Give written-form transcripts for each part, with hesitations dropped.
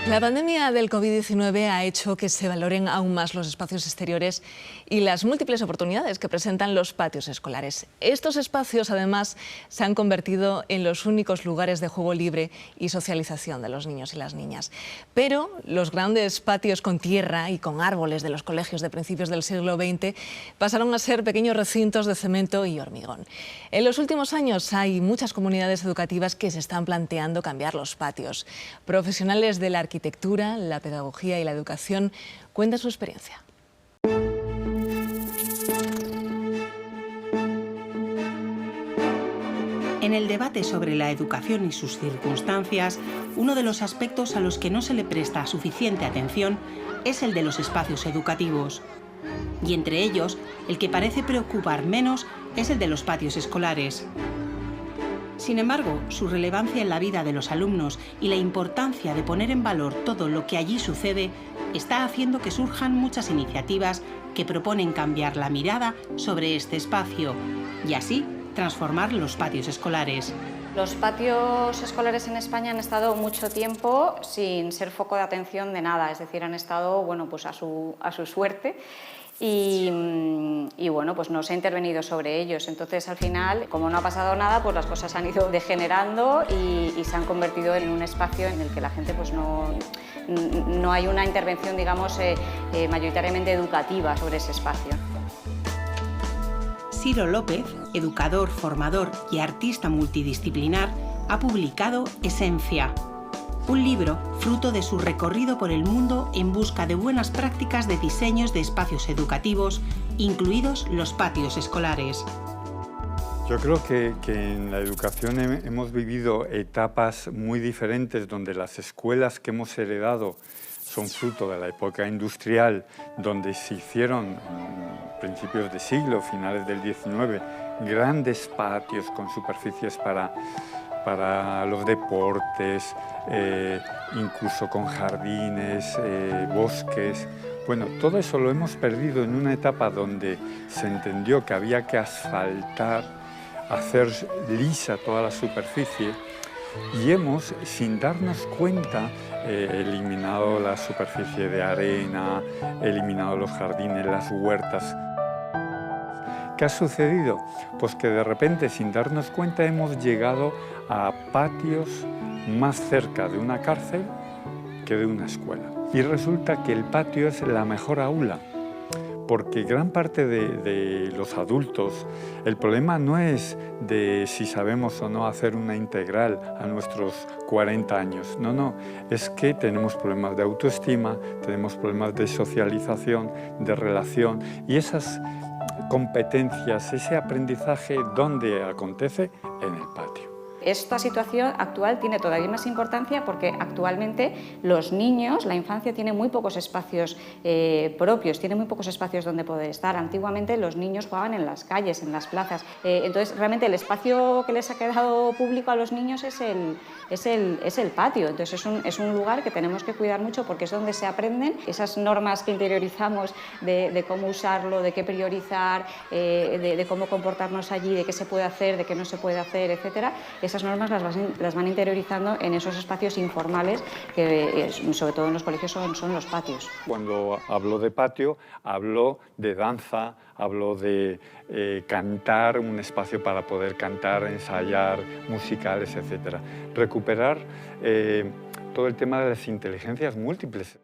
La pandemia del COVID-19 ha hecho que se valoren aún más los espacios exteriores y las múltiples oportunidades que presentan los patios escolares. Estos espacios, además, se han convertido en los únicos lugares de juego libre y socialización de los niños y las niñas. Pero los grandes patios con tierra y con árboles de los colegios de principios del siglo XX pasaron a ser pequeños recintos de cemento y hormigón. En los últimos años hay muchas comunidades educativas que se están planteando cambiar los patios. Profesionales de la arquitectura, la pedagogía y la educación cuentan su experiencia. En el debate sobre la educación y sus circunstancias, uno de los aspectos a los que no se le presta suficiente atención es el de los espacios educativos. Y entre ellos, el que parece preocupar menos es el de los patios escolares. Sin embargo, su relevancia en la vida de los alumnos y la importancia de poner en valor todo lo que allí sucede está haciendo que surjan muchas iniciativas que proponen cambiar la mirada sobre este espacio y así transformar los patios escolares. Los patios escolares en España han estado mucho tiempo sin ser foco de atención de nada, es decir, han estado pues a su suerte. Y bueno, pues no se ha intervenido sobre ellos. Entonces, al final, como no ha pasado nada, pues las cosas han ido degenerando y se han convertido en un espacio en el que la gente pues no hay una intervención, digamos, mayoritariamente educativa sobre ese espacio. Ciro López, educador, formador y artista multidisciplinar, ha publicado Esencia, un libro fruto de su recorrido por el mundo en busca de buenas prácticas de diseños de espacios educativos, incluidos los patios escolares. Yo creo que en la educación hemos vivido etapas muy diferentes donde las escuelas que hemos heredado son fruto de la época industrial, donde se hicieron principios de siglo, finales del XIX, grandes patios con superficies para los deportes, incluso con jardines, bosques. Bueno, todo eso lo hemos perdido en una etapa donde se entendió que había que asfaltar, hacer lisa toda la superficie y hemos, sin darnos cuenta, eliminado la superficie de arena, eliminado los jardines, las huertas. ¿Qué ha sucedido? Pues que de repente, sin darnos cuenta, hemos llegado a patios más cerca de una cárcel que de una escuela. Y resulta que el patio es la mejor aula, porque gran parte de los adultos, el problema no es de si sabemos o no hacer una integral a nuestros 40 años. No, es que tenemos problemas de autoestima, tenemos problemas de socialización, de relación, y esas competencias, ese aprendizaje, ¿dónde acontece? En el patio. Esta situación actual tiene todavía más importancia porque actualmente los niños, la infancia tiene muy pocos espacios propios, tiene muy pocos espacios donde poder estar. Antiguamente los niños jugaban en las calles, en las plazas. Entonces realmente el espacio que les ha quedado público a los niños es el patio. Entonces es un lugar que tenemos que cuidar mucho porque es donde se aprenden esas normas que interiorizamos de cómo usarlo, de qué priorizar, de cómo comportarnos allí, de qué se puede hacer, de qué no se puede hacer, etcétera. Esas normas las van interiorizando en esos espacios informales que, sobre todo en los colegios, son los patios. Cuando hablo de patio, hablo de danza, hablo de cantar, un espacio para poder cantar, ensayar, musicales, etc. Recuperar todo el tema de las inteligencias múltiples.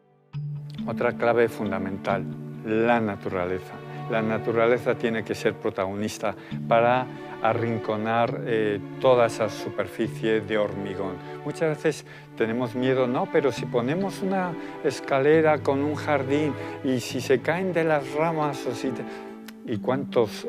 Otra clave fundamental, la naturaleza. La naturaleza tiene que ser protagonista para arrinconar toda esa superficie de hormigón. Muchas veces tenemos miedo, no, pero si ponemos una escalera con un jardín y si se caen de las ramas, ¿y cuántos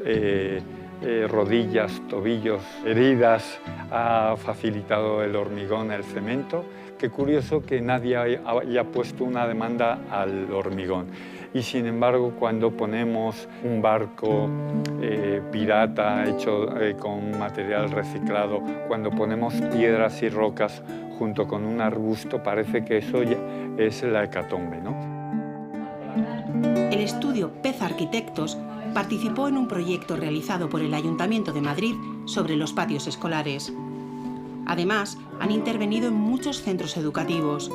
rodillas, tobillos, heridas ha facilitado el hormigón, el cemento? Qué curioso que nadie haya puesto una demanda al hormigón. Y sin embargo, cuando ponemos un barco pirata hecho con material reciclado, cuando ponemos piedras y rocas junto con un arbusto, parece que eso ya es la hecatombe, ¿no? El estudio Pez Arquitectos participó en un proyecto realizado por el Ayuntamiento de Madrid sobre los patios escolares. Además, han intervenido en muchos centros educativos.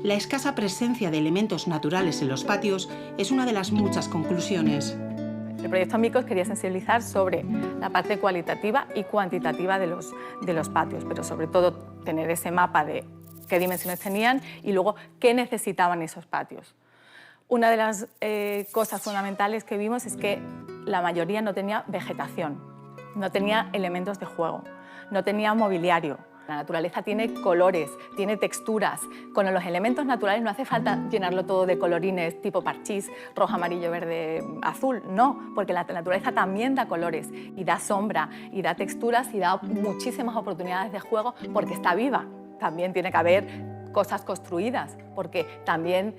La escasa presencia de elementos naturales en los patios es una de las muchas conclusiones. El proyecto Amicos quería sensibilizar sobre la parte cualitativa y cuantitativa de los patios, pero sobre todo tener ese mapa de qué dimensiones tenían y luego qué necesitaban esos patios. Una de las cosas fundamentales que vimos es que la mayoría no tenía vegetación, no tenía elementos de juego, no tenía mobiliario. La naturaleza tiene colores, tiene texturas. Con los elementos naturales no hace falta llenarlo todo de colorines tipo parchís, rojo, amarillo, verde, azul. No, porque la naturaleza también da colores y da sombra y da texturas y da muchísimas oportunidades de juego porque está viva. También tiene que haber cosas construidas, porque también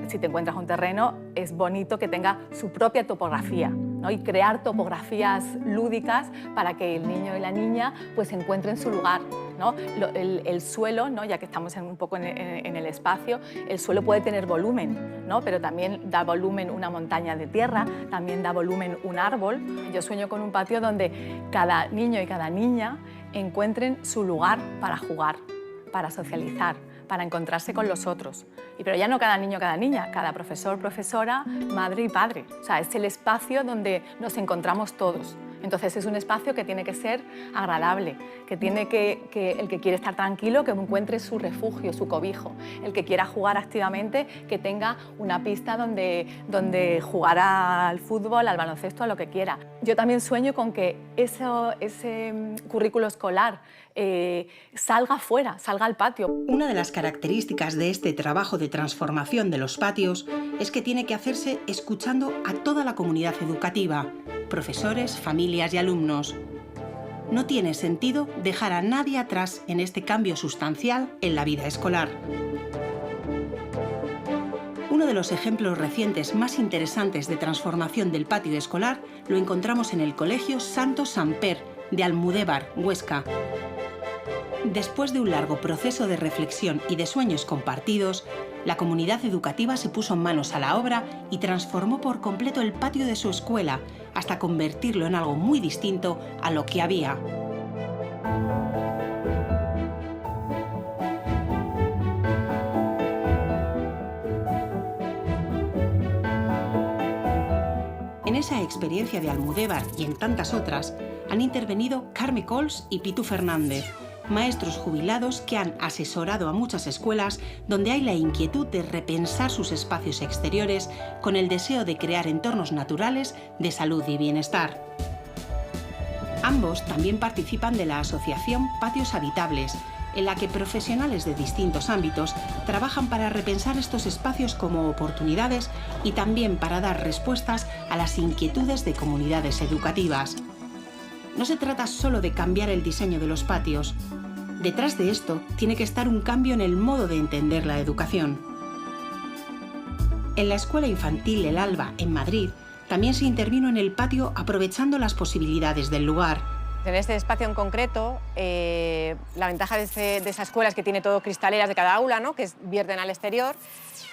si te encuentras un terreno es bonito que tenga su propia topografía, ¿no? Y crear topografías lúdicas para que el niño y la niña pues encuentren su lugar, ¿no? El suelo, ¿no? Ya que estamos un poco en el espacio, el suelo puede tener volumen, ¿no? Pero también da volumen una montaña de tierra, también da volumen un árbol. Yo sueño con un patio donde cada niño y cada niña encuentren su lugar para jugar, para socializar, para encontrarse con los otros. Pero ya no cada niño, cada niña, cada profesor, profesora, madre y padre. O sea, es el espacio donde nos encontramos todos. Entonces es un espacio que tiene que ser agradable, que tiene el que quiere estar tranquilo, que encuentre su refugio, su cobijo. El que quiera jugar activamente, que tenga una pista donde jugar al fútbol, al baloncesto, a lo que quiera. Yo también sueño con que ese currículo escolar salga fuera, salga al patio. Una de las características de este trabajo de transformación de los patios es que tiene que hacerse escuchando a toda la comunidad educativa, profesores, familias y alumnos. No tiene sentido dejar a nadie atrás en este cambio sustancial en la vida escolar. Uno de los ejemplos recientes más interesantes de transformación del patio escolar lo encontramos en el Colegio Santo Samper de Almudévar, Huesca. Después de un largo proceso de reflexión y de sueños compartidos, la comunidad educativa se puso manos a la obra y transformó por completo el patio de su escuela, hasta convertirlo en algo muy distinto a lo que había. En esa experiencia de Almudévar y en tantas otras, han intervenido Carme Cols y Pitu Fernández, maestros jubilados que han asesorado a muchas escuelas donde hay la inquietud de repensar sus espacios exteriores con el deseo de crear entornos naturales de salud y bienestar. Ambos también participan de la asociación Patios Habitables, en la que profesionales de distintos ámbitos trabajan para repensar estos espacios como oportunidades y también para dar respuestas a las inquietudes de comunidades educativas. No se trata solo de cambiar el diseño de los patios. Detrás de esto tiene que estar un cambio en el modo de entender la educación. En la Escuela Infantil El Alba, en Madrid, también se intervino en el patio aprovechando las posibilidades del lugar. En este espacio en concreto, la ventaja de esa escuela es que tiene todo cristaleras de cada aula, ¿no? Que vierten al exterior.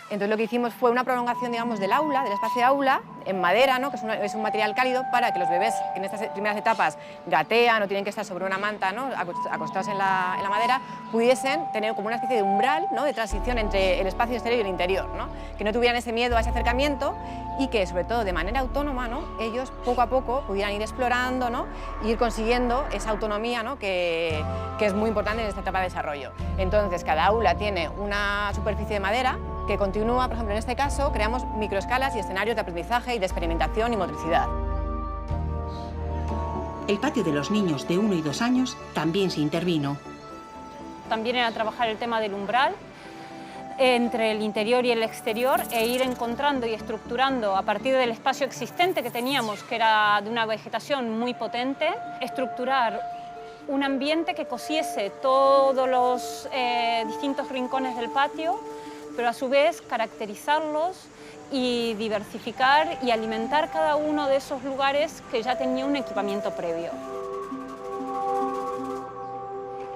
Entonces lo que hicimos fue una prolongación, digamos, del aula, del espacio de aula, en madera, ¿no? Que es un material cálido para que los bebés que en estas primeras etapas gatean o tienen que estar sobre una manta, ¿no? Acostados en la madera, pudiesen tener como una especie de umbral, ¿no? De transición entre el espacio exterior y el interior, ¿no? Que no tuvieran ese miedo a ese acercamiento y que, sobre todo, de manera autónoma, ¿no? Ellos poco a poco pudieran ir explorando, ¿no? E ir consiguiendo esa autonomía, ¿no? que es muy importante en esta etapa de desarrollo. Entonces, cada aula tiene una superficie de madera que continúa, por ejemplo, en este caso, creamos microescalas y escenarios de aprendizaje y de experimentación y motricidad. El patio de los niños de 1 y 2 años también se intervino. También era trabajar el tema del umbral entre el interior y el exterior e ir encontrando y estructurando a partir del espacio existente que teníamos, que era de una vegetación muy potente, estructurar un ambiente que cosiese todos los distintos rincones del patio, pero a su vez caracterizarlos y diversificar y alimentar cada uno de esos lugares que ya tenía un equipamiento previo.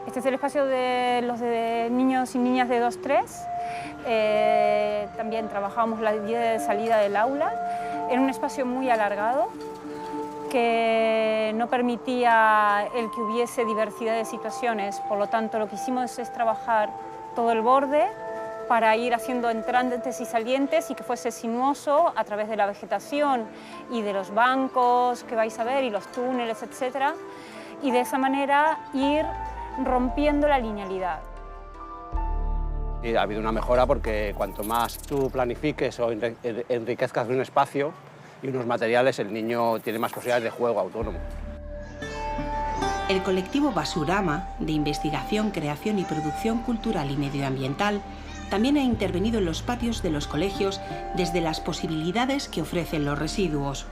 Este es el espacio de los de niños y niñas de 2-3. También trabajábamos la guía de salida del aula. Era un espacio muy alargado que no permitía el que hubiese diversidad de situaciones. Por lo tanto, lo que hicimos es trabajar todo el borde para ir haciendo entrantes y salientes y que fuese sinuoso a través de la vegetación y de los bancos que vais a ver y los túneles, etc. Y de esa manera ir rompiendo la linealidad. Y ha habido una mejora porque cuanto más tú planifiques o enriquezcas un espacio y unos materiales, el niño tiene más posibilidades de juego autónomo. El colectivo Basurama, de investigación, creación y producción cultural y medioambiental, también ha intervenido en los patios de los colegios desde las posibilidades que ofrecen los residuos.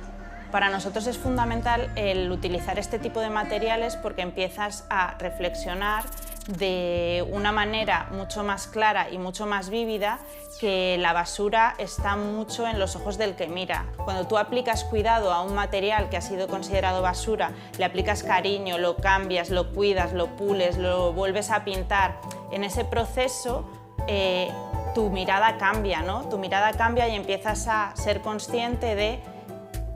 Para nosotros es fundamental el utilizar este tipo de materiales porque empiezas a reflexionar de una manera mucho más clara y mucho más vívida que la basura está mucho en los ojos del que mira. Cuando tú aplicas cuidado a un material que ha sido considerado basura, le aplicas cariño, lo cambias, lo cuidas, lo pules, lo vuelves a pintar, en ese proceso tu mirada cambia, ¿no? Tu mirada cambia y empiezas a ser consciente de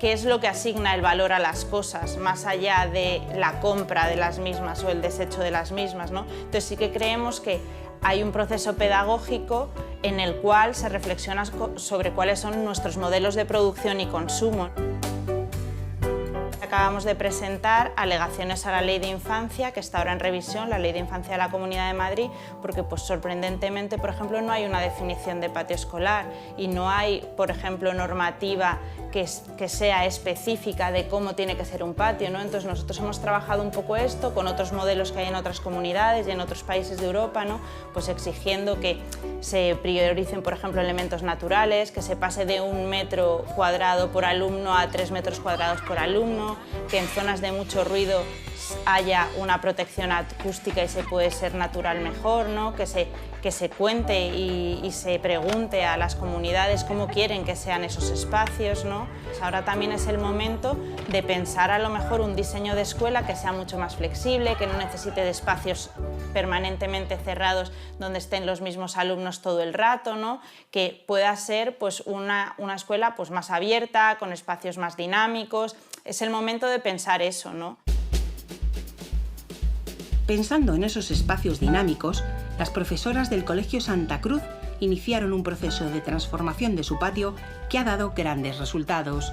qué es lo que asigna el valor a las cosas, más allá de la compra de las mismas o el desecho de las mismas, ¿no? Entonces sí que creemos que hay un proceso pedagógico en el cual se reflexiona sobre cuáles son nuestros modelos de producción y consumo. Acabamos de presentar alegaciones a la Ley de Infancia, que está ahora en revisión, la Ley de Infancia de la Comunidad de Madrid, porque pues, sorprendentemente, por ejemplo, no hay una definición de patio escolar y no hay, por ejemplo, normativa que sea específica de cómo tiene que ser un patio, ¿no? Entonces nosotros hemos trabajado un poco esto con otros modelos que hay en otras comunidades y en otros países de Europa, ¿no? Pues exigiendo que se prioricen, por ejemplo, elementos naturales, que se pase de 1 metro cuadrado por alumno a 3 metros cuadrados por alumno, que en zonas de mucho ruido haya una protección acústica y se puede ser natural mejor, ¿no? Que se cuente y se pregunte a las comunidades cómo quieren que sean esos espacios, ¿no? Ahora también es el momento de pensar a lo mejor un diseño de escuela que sea mucho más flexible, que no necesite de espacios permanentemente cerrados donde estén los mismos alumnos todo el rato, ¿no? Que pueda ser pues, una escuela pues, más abierta, con espacios más dinámicos. Es el momento de pensar eso, ¿no? Pensando en esos espacios dinámicos, las profesoras del Colegio Santa Cruz iniciaron un proceso de transformación de su patio que ha dado grandes resultados.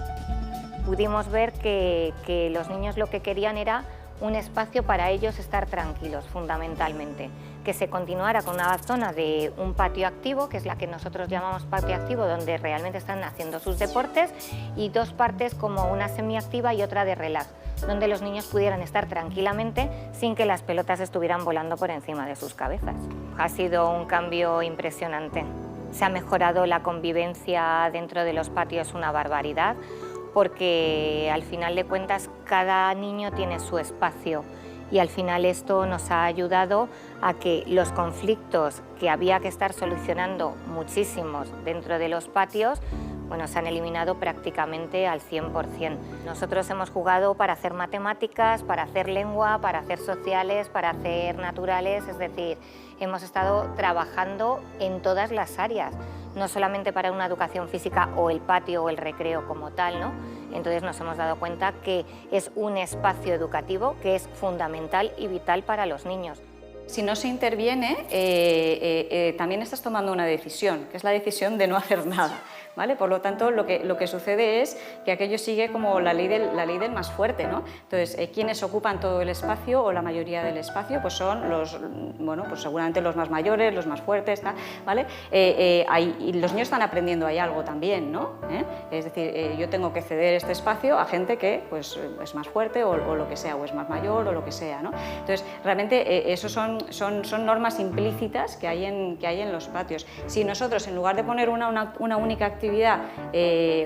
Pudimos ver que los niños lo que querían era un espacio para ellos estar tranquilos, fundamentalmente. Que se continuara con una zona de un patio activo, que es la que nosotros llamamos patio activo, donde realmente están haciendo sus deportes, y 2 partes como una semiactiva y otra de relax, donde los niños pudieran estar tranquilamente sin que las pelotas estuvieran volando por encima de sus cabezas. Ha sido un cambio impresionante. Se ha mejorado la convivencia dentro de los patios, una barbaridad, porque al final de cuentas cada niño tiene su espacio y al final esto nos ha ayudado a que los conflictos que había que estar solucionando muchísimos dentro de los patios, bueno, se han eliminado prácticamente al 100%. Nosotros hemos jugado para hacer matemáticas, para hacer lengua, para hacer sociales, para hacer naturales, es decir, hemos estado trabajando en todas las áreas, no solamente para una educación física o el patio o el recreo como tal, ¿no? Entonces nos hemos dado cuenta que es un espacio educativo que es fundamental y vital para los niños. Si no se interviene, también estás tomando una decisión, que es la decisión de no hacer nada, ¿vale? Por lo tanto, lo que sucede es que aquello sigue como la ley del más fuerte, ¿no? Entonces, quienes ocupan todo el espacio o la mayoría del espacio, pues son pues seguramente los más mayores, los más fuertes, ¿vale? Y los niños están aprendiendo ahí algo también, ¿no? Es decir, yo tengo que ceder este espacio a gente que pues, es más fuerte o lo que sea, o es más mayor o lo que sea, ¿no? Entonces, realmente eso son normas implícitas que hay en los patios. Si nosotros, en lugar de poner una única actividad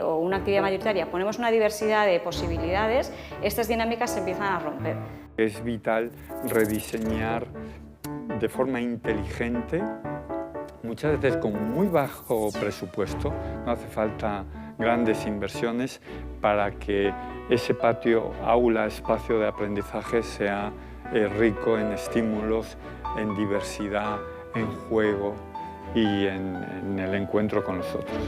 o una actividad mayoritaria, ponemos una diversidad de posibilidades, estas dinámicas se empiezan a romper. Es vital rediseñar de forma inteligente, muchas veces con muy bajo presupuesto, no hace falta grandes inversiones para que ese patio, aula, espacio de aprendizaje sea rico en estímulos, en diversidad, en juego y en el encuentro con los otros.